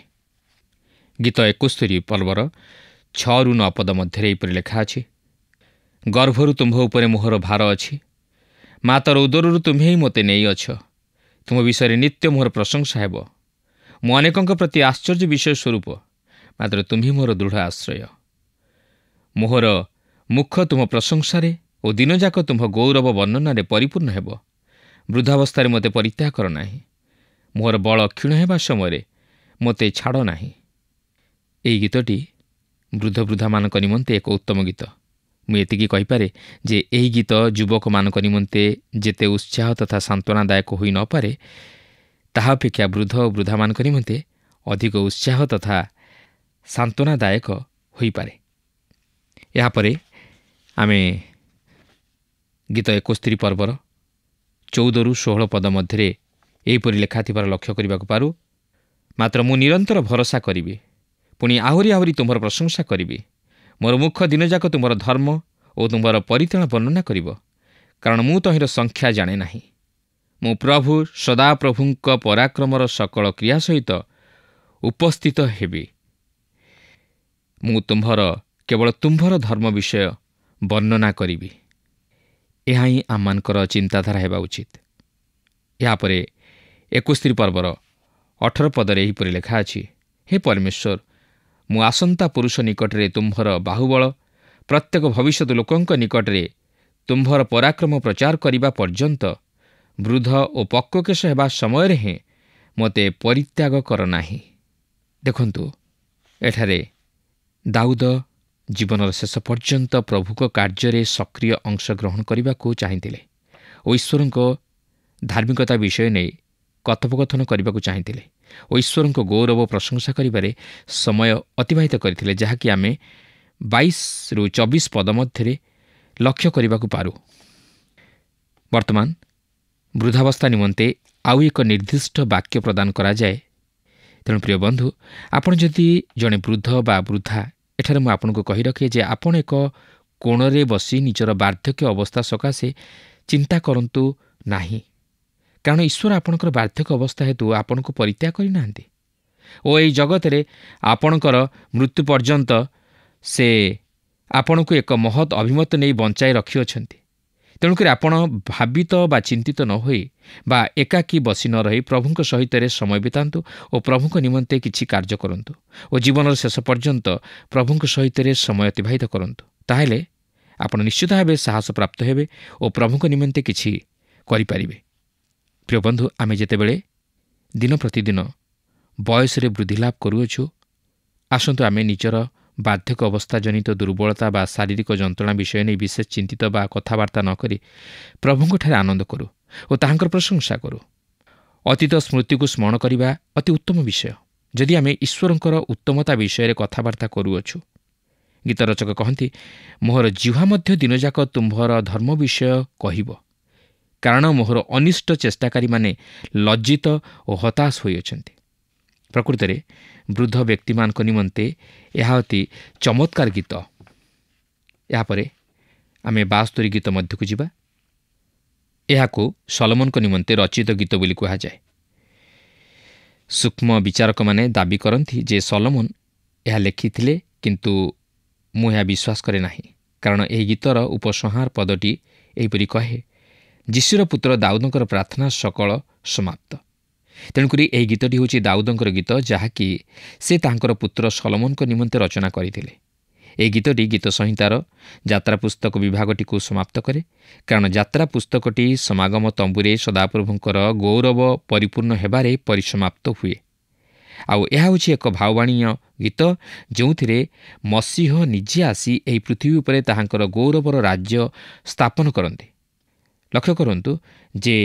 S3: ଗୀତ 71 ପର୍ବର 6-9 ପଦ ମଧ୍ୟରେ ଏହିପରି ଲେଖା ଅଛି, ଗର୍ଭରୁ ତୁମ୍ଭ ଉପରେ ମୋହର ଭାର ଅଛି। ମାତାର ଉଦରରୁ ତୁମ୍ଭେ ହିଁ ମୋତେ ନେଇଅଛ। ତୁମ ବିଷୟରେ ନିତ୍ୟ ମୋହର ପ୍ରଶଂସା ହେବ। ମୁଁ ଅନେକଙ୍କ ପ୍ରତି ଆଶ୍ଚର୍ଯ୍ୟ ବିଷୟ ସ୍ୱରୂପ, ମାତ୍ର ତୁମ୍ଭେ ମୋର ଦୃଢ଼ ଆଶ୍ରୟ। ମୋହର ମୁଖ ତୁମ ପ୍ରଶଂସାରେ ଓ ଦିନଯାକ ତୁମ୍ଭ ଗୌରବ ବର୍ଣ୍ଣନାରେ ପରିପୂର୍ଣ୍ଣ ହେବ। ବୃଦ୍ଧାବସ୍ଥାରେ ମୋତେ ପରିତ୍ୟାଗ କର ନାହିଁ। ମୋହର ବଳ କ୍ଷୀଣ ହେବା ସମୟରେ ମୋତେ ଛାଡ଼ ନାହିଁ। ଏହି ଗୀତଟି ବୃଦ୍ଧବୃଦ୍ଧାମାନଙ୍କ ନିମନ୍ତେ ଏକ ଉତ୍ତମ ଗୀତ। ମୁଁ ଏତିକି କହିପାରେ ଯେ ଏହି ଗୀତ ଯୁବକମାନଙ୍କ ନିମନ୍ତେ ଯେତେ ଉତ୍ସାହ ତଥା ସାନ୍ତ୍ୱନାଦାୟକ ହୋଇନପାରେ, ତାହା ଅପେକ୍ଷା ବୃଦ୍ଧ ଓ ବୃଦ୍ଧାମାନଙ୍କ ନିମନ୍ତେ ଅଧିକ ଉତ୍ସାହ ତଥା ସାନ୍ତ୍ୱନାଦାୟକ ହୋଇପାରେ। ଏହାପରେ ଆମେ ଗୀତ 71 ପର୍ବର 14-16 ପଦ ମଧ୍ୟରେ ଏହିପରି ଲେଖା ଥିବାର ଲକ୍ଷ୍ୟ କରିବାକୁ ପାରୁ, ମାତ୍ର ମୁଁ ନିରନ୍ତର ଭରସା କରିବି, ପୁଣି ଆହୁରି ଆହୁରି ତୁମର ପ୍ରଶଂସା କରିବି। ମୋର ମୁଖ ଦିନଯାକ ତୁମର ଧର୍ମ ଓ ତୁମର ପରିତ୍ରାଣ ବର୍ଣ୍ଣନା କରିବ, କାରଣ ମୁଁ ତହିଁର ସଂଖ୍ୟା ଜାଣେ ନାହିଁ। ମୁଁ ପ୍ରଭୁ ସଦାପ୍ରଭୁଙ୍କ ପରାକ୍ରମର ସକଳ କ୍ରିୟା ସହିତ ଉପସ୍ଥିତ ହେବି। ମୁଁ କେବଳ ତୁମ୍ଭର ଧର୍ମ ବିଷୟ ବର୍ଣ୍ଣନା କରିବି। ଏହା ହିଁ ଆମମାନଙ୍କର ଚିନ୍ତାଧାରା ହେବା ଉଚିତ। ଏହାପରେ 71 ପର୍ବର 18 ପଦରେ ଏହିପରି ଲେଖା ଅଛି, ହେ ପରମେଶ୍ୱର, ମୁଁ ଆସନ୍ତା ପୁରୁଷ ନିକଟରେ ତୁମ୍ଭର ବାହୁବଳ, ପ୍ରତ୍ୟେକ ଭବିଷ୍ୟତ ଲୋକଙ୍କ ନିକଟରେ ତୁମ୍ଭର ପରାକ୍ରମ ପ୍ରଚାର କରିବା ପର୍ଯ୍ୟନ୍ତ ବୃଦ୍ଧ ଓ ପକ୍ୱକେଶ ହେବା ସମୟରେ ହିଁ ମୋତେ ପରିତ୍ୟାଗ କର ନାହିଁ। ଦେଖନ୍ତୁ, ଏଠାରେ ଦାଉଦ ଜୀବନର ଶେଷ ପର୍ଯ୍ୟନ୍ତ ପ୍ରଭୁଙ୍କ କାର୍ଯ୍ୟରେ ସକ୍ରିୟ ଅଂଶଗ୍ରହଣ କରିବାକୁ ଚାହିଁଥିଲେ ଓ ଈଶ୍ୱରଙ୍କ ଧାର୍ମିକତା ବିଷୟ ନେଇ କଥୋପକଥନ କରିବାକୁ ଚାହିଁଥିଲେ ଓ ଈଶ୍ୱରଙ୍କ ଗୌରବ ପ୍ରଶଂସା କରିବାରେ ସମୟ ଅତିବାହିତ କରିଥିଲେ, ଯାହାକି ଆମେ 22-24 ପଦ ମଧ୍ୟରେ ଲକ୍ଷ୍ୟ କରିବାକୁ ପାରୁ। ବର୍ତ୍ତମାନ ବୃଦ୍ଧାବସ୍ଥା ନିମନ୍ତେ ଆଉ ଏକ ନିର୍ଦ୍ଦିଷ୍ଟ ବାକ୍ୟ ପ୍ରଦାନ କରାଯାଏ। ତେଣୁ ପ୍ରିୟ ବନ୍ଧୁ, ଆପଣ ଯଦି ଜଣେ ବୃଦ୍ଧ ବା ବୃଦ୍ଧା, ଏଠାରେ ମୁଁ ଆପଣଙ୍କୁ କହି ରଖେ ଯେ ଆପଣ ଏକ କୋଣରେ ବସି ନିଜର ବାର୍ଦ୍ଧକ୍ୟ ଅବସ୍ଥା ସକାଶେ ଚିନ୍ତା କରନ୍ତୁ ନାହିଁ, କାରଣ ଈଶ୍ୱର ଆପଣଙ୍କର ବାର୍ଦ୍ଧକ୍ୟ ଅବସ୍ଥା ହେତୁ ଆପଣଙ୍କୁ ପରିତ୍ୟାଗ କରିନାହାନ୍ତି ଓ ଏହି ଜଗତରେ ଆପଣଙ୍କର ମୃତ୍ୟୁ ପର୍ଯ୍ୟନ୍ତ ସେ ଆପଣଙ୍କୁ ଏକ ମହତ୍ ଅଭିମତ ନେଇ ବଞ୍ଚାଇ ରଖିଅଛନ୍ତି। ତେଣୁକରି ଆପଣ ଭାବିତ ବା ଚିନ୍ତିତ ନ ହୋଇ ବା ଏକାକୀ ବସି ନ ରହି ପ୍ରଭୁଙ୍କ ସହିତରେ ସମୟ ବିତାନ୍ତୁ ଓ ପ୍ରଭୁଙ୍କ ନିମନ୍ତେ କିଛି କାର୍ଯ୍ୟ କରନ୍ତୁ ଓ ଜୀବନର ଶେଷ ପର୍ଯ୍ୟନ୍ତ ପ୍ରଭୁଙ୍କ ସହିତରେ ସମୟ ଅତିବାହିତ କରନ୍ତୁ। ତାହେଲେ ଆପଣ ନିଶ୍ଚିତ ଭାବେ ସାହସ ପ୍ରାପ୍ତ ହେବେ ଓ ପ୍ରଭୁଙ୍କ ନିମନ୍ତେ କିଛି କରିପାରିବେ। ପ୍ରିୟ ବନ୍ଧୁ, ଆମେ ଯେତେବେଳେ ଦିନ ପ୍ରତିଦିନ ବୟସରେ ବୃଦ୍ଧି ଲାଭ କରୁଅଛୁ, ଆସନ୍ତୁ ଆମେ ନିଜର ବାର୍ଦ୍ଧକ୍ୟ ଅବସ୍ଥା ଜନିତ ଦୁର୍ବଳତା ବା ଶାରୀରିକ ଯନ୍ତ୍ରଣା ବିଷୟ ନେଇ ବିଶେଷ ଚିନ୍ତିତ ବା କଥାବାର୍ତ୍ତା ନ କରି ପ୍ରଭୁଙ୍କଠାରେ ଆନନ୍ଦ କରୁ ଓ ତାହାଙ୍କର ପ୍ରଶଂସା କରୁ। ଅତୀତ ସ୍ମୃତିକୁ ସ୍ମରଣ କରିବା ଅତି ଉତ୍ତମ ବିଷୟ ଯଦି ଆମେ ଈଶ୍ୱରଙ୍କର ଉତ୍ତମତା ବିଷୟରେ କଥାବାର୍ତ୍ତା କରୁଅଛୁ। ଗୀତ ରଚକ କହନ୍ତି, ମୋହର ଜିହ୍ୱା ମଧ୍ୟ ଦିନଯାକ ତୁମ୍ଭର ଧର୍ମ ବିଷୟ କହିବ, କାରଣ ମୋହର ଅନିଷ୍ଟ ଚେଷ୍ଟାକାରୀମାନେ ଲଜ୍ଜିତ ଓ ହତାଶ ହୋଇଅଛନ୍ତି। ପ୍ରକୃତରେ ବୃଦ୍ଧ ବ୍ୟକ୍ତିମାନଙ୍କ ନିମନ୍ତେ ଏହା ଅତି ଚମତ୍କାର ଗୀତ। ଏହାପରେ ଆମେ 72 ଗୀତ ମଧ୍ୟକୁ ଯିବା। ଏହାକୁ ସଲୋମନଙ୍କ ନିମନ୍ତେ ରଚିତ ଗୀତ ବୋଲି କୁହାଯାଏ। ସୂକ୍ଷ୍ମ ବିଚାରକମାନେ ଦାବି କରନ୍ତି ଯେ ସଲୋମନ ଏହା ଲେଖିଥିଲେ, କିନ୍ତୁ ମୁଁ ଏହା ବିଶ୍ୱାସ କରେ ନାହିଁ, କାରଣ ଏହି ଗୀତର ଉପସଂହାର ପଦଟି ଏହିପରି କହେ, ଯୀଶୁର ପୁତ୍ର ଦାଉଦଙ୍କର ପ୍ରାର୍ଥନା ସକଳ ସମାପ୍ତ। ତେଣୁକରି ଏହି ଗୀତଟି ହେଉଛି ଦାଉଦଙ୍କର ଗୀତ, ଯାହାକି ସେ ତାଙ୍କର ପୁତ୍ର ସଲୋମନଙ୍କ ନିମନ୍ତେ ରଚନା କରିଥିଲେ। ଏହି ଗୀତଟି ଗୀତ ସଂହିତାର ଯାତ୍ରା ପୁସ୍ତକ ବିଭାଗଟିକୁ ସମାପ୍ତ କରେ, କାରଣ ଯାତ୍ରା ପୁସ୍ତକଟି ସମାଗମ ତମ୍ବୁରେ ସଦାପ୍ରଭୁଙ୍କର ଗୌରବ ପରିପୂର୍ଣ୍ଣ ହେବାରେ ପରିସମାପ୍ତ ହୁଏ। ଆଉ ଏହା ହେଉଛି ଏକ ଭାବବାଣୀୟ ଗୀତ, ଯେଉଁଥିରେ ମସିହ ନିଜେ ଆସି ଏହି ପୃଥିବୀ ଉପରେ ତାହାଙ୍କର ଗୌରବର ରାଜ୍ୟ ସ୍ଥାପନ କରନ୍ତି। ଲକ୍ଷ୍ୟ କରନ୍ତୁ ଯେ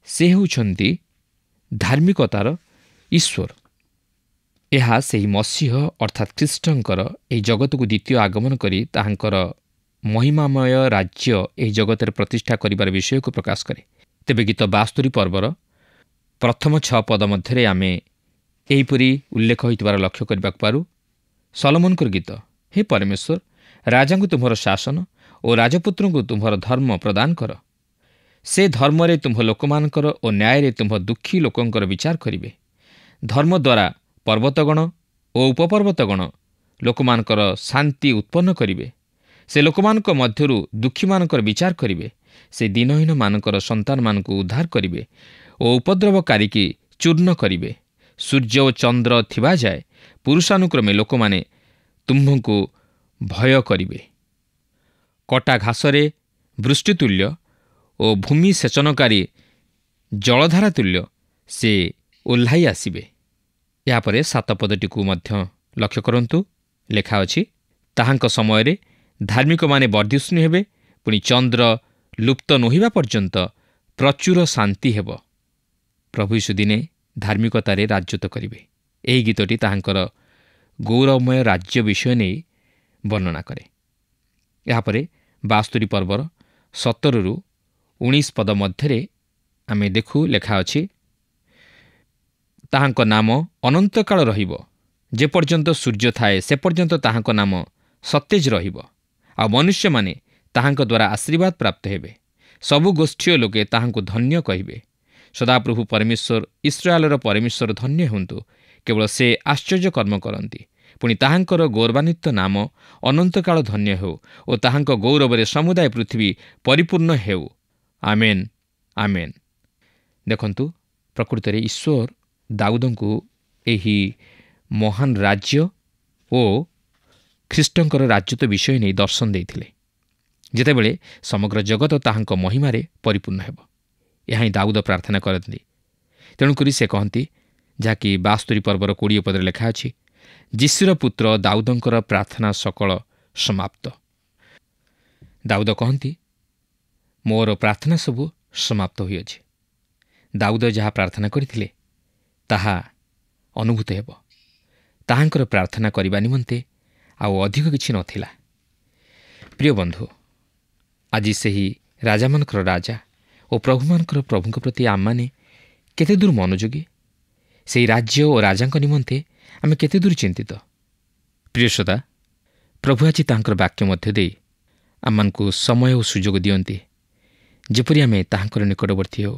S3: ସେ ହେଉଛନ୍ତି ଧାର୍ମିକତାର ଈଶ୍ୱର। ଏହା ସେହି ମସିହ ଅର୍ଥାତ୍ ଖ୍ରୀଷ୍ଟଙ୍କର ଏହି ଜଗତକୁ ଦ୍ୱିତୀୟ ଆଗମନ କରି ତାହାଙ୍କର ମହିମାମୟ ରାଜ୍ୟ ଏହି ଜଗତରେ ପ୍ରତିଷ୍ଠା କରିବାର ବିଷୟକୁ ପ୍ରକାଶ କରେ। ତେବେ ଗୀତ 72 ପର୍ବର ପ୍ରଥମ 6 ପଦ ମଧ୍ୟରେ ଆମେ ଏହିପରି ଉଲ୍ଲେଖ ହୋଇଥିବାର ଲକ୍ଷ୍ୟ କରିବାକୁ ପାରୁ। ସଲୋମନଙ୍କର ଗୀତ, ହେ ପରମେଶ୍ୱର, ରାଜାଙ୍କୁ ତୁମ୍ଭର ଶାସନ ଓ ରାଜପୁତ୍ରଙ୍କୁ ତୁମ୍ଭର ଧର୍ମ ପ୍ରଦାନ କର। ସେ ଧର୍ମରେ ତୁମ୍ଭ ଲୋକମାନଙ୍କର ଓ ନ୍ୟାୟରେ ତୁମ୍ଭ ଦୁଃଖୀ ଲୋକଙ୍କର ବିଚାର କରିବେ। ଧର୍ମ ଦ୍ୱାରା ପର୍ବତଗଣ ଓ ଉପପର୍ବତଗଣ ଲୋକମାନଙ୍କର ଶାନ୍ତି ଉତ୍ପନ୍ନ କରିବେ। ସେ ଲୋକମାନଙ୍କ ମଧ୍ୟରୁ ଦୁଃଖୀମାନଙ୍କର ବିଚାର କରିବେ। ସେ ଦିନହୀନମାନଙ୍କର ସନ୍ତାନମାନଙ୍କୁ ଉଦ୍ଧାର କରିବେ ଓ ଉପଦ୍ରବକାରୀକି ଚୂର୍ଣ୍ଣ କରିବେ। ସୂର୍ଯ୍ୟ ଓ ଚନ୍ଦ୍ର ଥିବା ଯାଏ ପୁରୁଷାନୁକ୍ରମେ ଲୋକମାନେ ତୁମ୍ଭଙ୍କୁ ଭୟ କରିବେ। କଟା ଘାସରେ ବୃଷ୍ଟିତୁଲ୍ୟ ଓ ଭୂମି ସେଚନକାରୀ ଜଳଧାରା ତୁଲ୍ୟ ସେ ଓହ୍ଲାଇ ଆସିବେ। ଏହାପରେ 7 ପଦଟିକୁ ମଧ୍ୟ ଲକ୍ଷ୍ୟ କରନ୍ତୁ। ଲେଖା ଅଛି, ତାହାଙ୍କ ସମୟରେ ଧାର୍ମିକମାନେ ବର୍ଦ୍ଧିଷ୍ଣୁ ହେବେ, ପୁଣି ଚନ୍ଦ୍ର ଲୁପ୍ତ ନୋହିବା ପର୍ଯ୍ୟନ୍ତ ପ୍ରଚୁର ଶାନ୍ତି ହେବ। ପ୍ରଭୁ ଯୀଶୁ ଦିନେ ଧାର୍ମିକତାରେ ରାଜତ୍ୱ କରିବେ। ଏହି ଗୀତଟି ତାହାଙ୍କର ଗୌରବମୟ ରାଜ୍ୟ ବିଷୟ ନେଇ ବର୍ଣ୍ଣନା କରେ। ଏହାପରେ 72 ପର୍ବର 17-19 ପଦ ମଧ୍ୟରେ ଆମେ ଦେଖୁ, ଲେଖା ଅଛି, ତାହାଙ୍କ ନାମ ଅନନ୍ତକାଳ ରହିବ। ଯେପର୍ଯ୍ୟନ୍ତ ସୂର୍ଯ୍ୟ ଥାଏ ସେ ପର୍ଯ୍ୟନ୍ତ ତାହାଙ୍କ ନାମ ସତେଜ ରହିବ। ଆଉ ମନୁଷ୍ୟମାନେ ତାହାଙ୍କ ଦ୍ୱାରା ଆଶୀର୍ବାଦ ପ୍ରାପ୍ତ ହେବେ। ସବୁ ଗୋଷ୍ଠୀୟ ଲୋକେ ତାହାଙ୍କୁ ଧନ୍ୟ କହିବେ। ସଦାପ୍ରଭୁ ପରମେଶ୍ୱର ଇସ୍ରାଏଲର ପରମେଶ୍ୱର ଧନ୍ୟ ହୁଅନ୍ତୁ। କେବଳ ସେ ଆଶ୍ଚର୍ଯ୍ୟ କର୍ମ କରନ୍ତି। ପୁଣି ତାହାଙ୍କର ଗୌରବାନ୍ୱିତ ନାମ ଅନନ୍ତକାଳ ଧନ୍ୟ ହେଉ ଓ ତାହାଙ୍କ ଗୌରବରେ ସମୁଦାୟ ପୃଥିବୀ ପରିପୂର୍ଣ୍ଣ ହେଉ। ଆମେନ୍, ଆମେନ୍। ଦେଖନ୍ତୁ, ପ୍ରକୃତରେ ଈଶ୍ୱର ଦାଉଦଙ୍କୁ ଏହି ମହାନ ରାଜ୍ୟ ଓ ଖ୍ରୀଷ୍ଟଙ୍କର ରାଜତ୍ୱ ବିଷୟ ନେଇ ଦର୍ଶନ ଦେଇଥିଲେ, ଯେତେବେଳେ ସମଗ୍ର ଜଗତ ତାହାଙ୍କ ମହିମାରେ ପରିପୂର୍ଣ୍ଣ ହେବ। ଏହା ହିଁ ଦାଉଦ ପ୍ରାର୍ଥନା କରନ୍ତି। ତେଣୁକରି ସେ କହନ୍ତି, ଯାହାକି 72 ପର୍ବର 20 ପଦରେ ଲେଖା ଅଛି, ଯିଶୁର ପୁତ୍ର ଦାଉଦଙ୍କର ପ୍ରାର୍ଥନା ସକଳ ସମାପ୍ତ। ଦାଉଦ କହନ୍ତି, ମୋର ପ୍ରାର୍ଥନା ସବୁ ସମାପ୍ତ ହୋଇଅଛି। ଦାଉଦ ଯାହା ପ୍ରାର୍ଥନା କରିଥିଲେ ତାହା ଅନୁଭୂତ ହେବ। ତାହାଙ୍କର ପ୍ରାର୍ଥନା କରିବା ନିମନ୍ତେ ଆଉ ଅଧିକ କିଛି ନଥିଲା। ପ୍ରିୟ ବନ୍ଧୁ, ଆଜି ସେହି ରାଜାମାନଙ୍କର ରାଜା ଓ ପ୍ରଭୁମାନଙ୍କର ପ୍ରଭୁଙ୍କ ପ୍ରତି ଆମମାନେ କେତେ ଦୂର ମନୋଯୋଗୀ? ସେହି ରାଜ୍ୟ ଓ ରାଜାଙ୍କ ନିମନ୍ତେ ଆମେ କେତେ ଦୂର ଚିନ୍ତିତ? ପ୍ରିୟ ଶ୍ରୋତା, ପ୍ରଭୁ ଆଜି ତାହାଙ୍କର ବାକ୍ୟ ମଧ୍ୟ ଦେଇ ଆମମାନଙ୍କୁ ସମୟ ଓ ସୁଯୋଗ ଦିଅନ୍ତି ଯେପରି ଆମେ ତାହାଙ୍କର ନିକଟବର୍ତ୍ତୀ ହେଉ।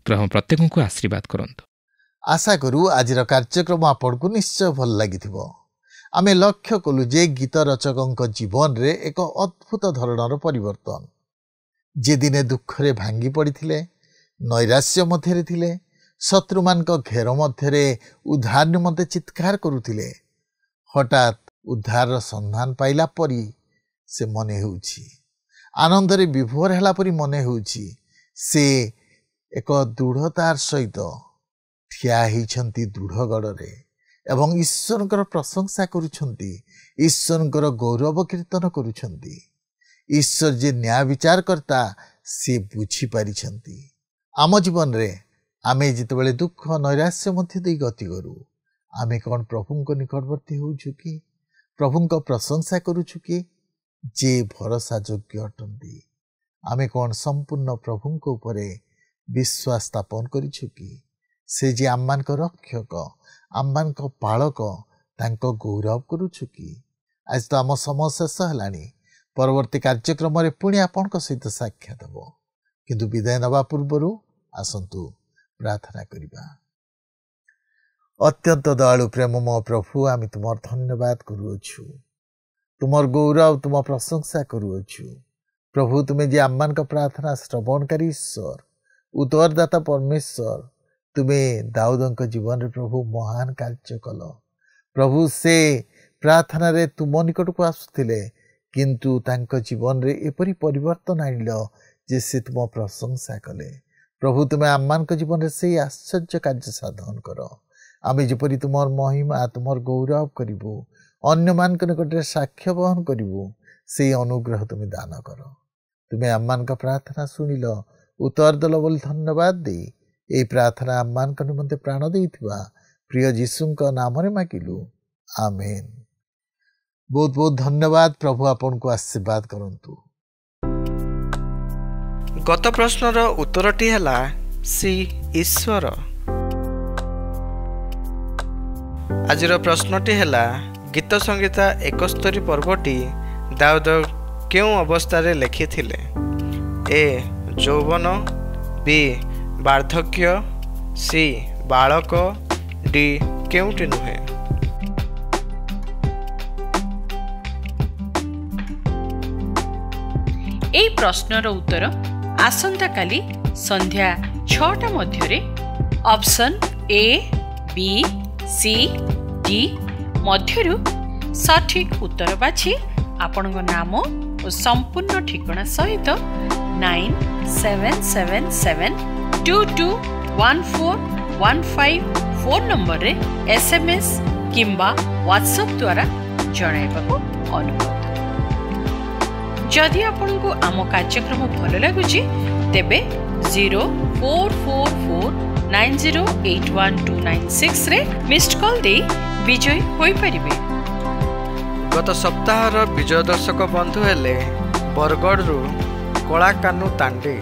S3: ପ୍ରଭୁ ପ୍ରତ୍ୟେକଙ୍କୁ ଆଶୀର୍ବାଦ କରନ୍ତୁ।
S1: ଆଶା କରୁ ଆଜିର କାର୍ଯ୍ୟକ୍ରମ ଆପଣଙ୍କୁ ନିଶ୍ଚୟ ଭଲ ଲାଗିଥିବ। ଆମେ ଲକ୍ଷ୍ୟ କଲୁ ଯେ ଗୀତ ରଚକଙ୍କ ଜୀବନରେ ଏକ ଅଦ୍ଭୁତ ଧରଣର ପରିବର୍ତ୍ତନ। ଯେ ଦିନେ ଦୁଃଖରେ ଭାଙ୍ଗି ପଡ଼ିଥିଲେ, ନୈରାଶ୍ୟ ମଧ୍ୟରେ ଥିଲେ, ଶତ୍ରୁମାନଙ୍କ ଘେର ମଧ୍ୟରେ ଉଦ୍ଧାର ନିମନ୍ତେ ଚିତ୍କାର କରୁଥିଲେ, ହଠାତ୍ ଉଦ୍ଧାରର ସନ୍ଧାନ ପାଇଲା ପରି ସେ ମନେ ହେଉଛି। ଆନନ୍ଦରେ ବିଭୋର ହେଲା ପରି ମନେ ହେଉଛି। ସେ ଏକ ଦୃଢ଼ତାର ସହିତ ଠିଆ ହେଇଛନ୍ତି ଦୃଢ଼ ଗଡ଼ରେ ଏବଂ ଈଶ୍ୱରଙ୍କର ପ୍ରଶଂସା କରୁଛନ୍ତି, ଈଶ୍ୱରଙ୍କର ଗୌରବ କୀର୍ତ୍ତନ କରୁଛନ୍ତି। ଈଶ୍ୱର ଯେ ନ୍ୟାୟ ବିଚାରକର୍ତ୍ତା ସେ ବୁଝିପାରିଛନ୍ତି। ଆମ ଜୀବନରେ ଆମେ ଯେତେବେଳେ ଦୁଃଖ ନୈରାଶ୍ୟ ମଧ୍ୟ ଦେଇ ଗତି କରୁ, ଆମେ କ'ଣ ପ୍ରଭୁଙ୍କ ନିକଟବର୍ତ୍ତୀ ହେଉଛୁ କି? ପ୍ରଭୁଙ୍କ ପ୍ରଶଂସା କରୁଛୁ କି? ଯେ ଭରସା ଯୋଗ୍ୟ ଅଟନ୍ତି। ଆମେ କ'ଣ ସମ୍ପୂର୍ଣ୍ଣ ପ୍ରଭୁଙ୍କ ଉପରେ ବିଶ୍ୱାସ ସ୍ଥାପନ କରିଛୁ କି? ସେ ଯେ ଆମମାନଙ୍କ ରକ୍ଷକ, ଆମମାନଙ୍କ ପାଳକ, ତାଙ୍କ ଗୌରବ କରୁଛୁ କି? ଆଜି ତ ଆମ ସମୟ ଶେଷ ହେଲାଣି। ପରବର୍ତ୍ତୀ କାର୍ଯ୍ୟକ୍ରମରେ ପୁଣି ଆପଣଙ୍କ ସହିତ ସାକ୍ଷାତ ହେବ, କିନ୍ତୁ ବିଦାୟ ନେବା ପୂର୍ବରୁ ଆସନ୍ତୁ ପ୍ରାର୍ଥନା କରିବା। ଅତ୍ୟନ୍ତ ଦୟାଳୁ ପ୍ରେମମୟ ପ୍ରଭୁ, ଆମେ ତୁମର ଧନ୍ୟବାଦ କରୁଅଛୁ, ତୁମର ଗୌରବ, ତୁମ ପ୍ରଶଂସା କରୁଅଛୁ। ପ୍ରଭୁ, ତୁମେ ଯେ ଆମମାନଙ୍କ ପ୍ରାର୍ଥନା ଶ୍ରବଣକାରୀ ଈଶ୍ୱର, ଉତ୍ତରଦାତା ପରମେଶ୍ୱର, ତୁମେ ଦାଉଦଙ୍କ ଜୀବନରେ ପ୍ରଭୁ ମହାନ କାର୍ଯ୍ୟ କଲ। ପ୍ରଭୁ, ସେ ପ୍ରାର୍ଥନାରେ ତୁମ ନିକଟକୁ ଆସୁଥିଲେ, କିନ୍ତୁ ତାଙ୍କ ଜୀବନରେ ଏପରି ପରିବର୍ତ୍ତନ ଆଣିଲ ଯେ ସେ ତୁମ ପ୍ରଶଂସା କଲେ। ପ୍ରଭୁ, ତୁମେ ଆମମାନଙ୍କ ଜୀବନରେ ସେଇ ଆଶ୍ଚର୍ଯ୍ୟ କାର୍ଯ୍ୟ ସାଧନ କର। ଆମେ ଯେପରି ତୁମର ମହିମା, ତୁମର ଗୌରବ କରିବୁ, ଅନ୍ୟମାନଙ୍କ ନିକଟରେ ସାକ୍ଷ୍ୟ ବହନ କରିବୁ, ସେଇ ଅନୁଗ୍ରହ ତୁମେ ଦାନ କର। ତୁମେ ଆମମାନଙ୍କ ପ୍ରାର୍ଥନା ଶୁଣିଲ, ଉତ୍ତର ଦେଲ ବୋଲି ଧନ୍ୟବାଦ ଦେଇ ଏହି ପ୍ରାର୍ଥନା ଆମମାନଙ୍କ ନିମନ୍ତେ ପ୍ରାଣ ଦେଇଥିବା ପ୍ରିୟ ଯୀଶୁଙ୍କ ନାମରେ ମାଗିଲୁ, ଆମେନ୍। ବହୁତ ବହୁତ ଧନ୍ୟବାଦ। ପ୍ରଭୁ ଆପଣଙ୍କୁ ଆଶୀର୍ବାଦ କରନ୍ତୁ।
S4: ଗତ ପ୍ରଶ୍ନର ଉତ୍ତରଟି ହେଲା ସି ଈଶ୍ୱର। ଆଜିର ପ୍ରଶ୍ନଟି ହେଲା, ଗୀତ ସଂହିତା 71 ପର୍ବଟି ଦାଉଦ କେଉଁ ଅବସ୍ଥାରେ ଲେଖିଥିଲେ? ଏ ଯୌବନ, ବି ବାର୍ଦ୍ଧକ୍ୟ, ସି ବାଳକ, ଡି କେଉଁଟି ନୁହେଁ?
S5: এই প্রশ্নর উত্তর আসন্তাকালি সন্ধ্যা 6টা মধ্যে option A, B, C, D মধ্যরু সঠিক উত্তর বাছি আপনার নাম ও সম্পূর্ণ ঠিকনা সহিত 9777221415 ফোন নম্বরে SMS কিংবা WhatsApp দ্বারা জଣାଇବାକୁ অনুরোধ। जदि आपको आम कार्यक्रम भल लगुच तेबे 0444908126 रे मिस्ड कॉल दे विजयी होई परिबे।
S4: गत सप्ताहर विजय दर्शक बंधु हेले बरगढ़ कलाकानु तांडे।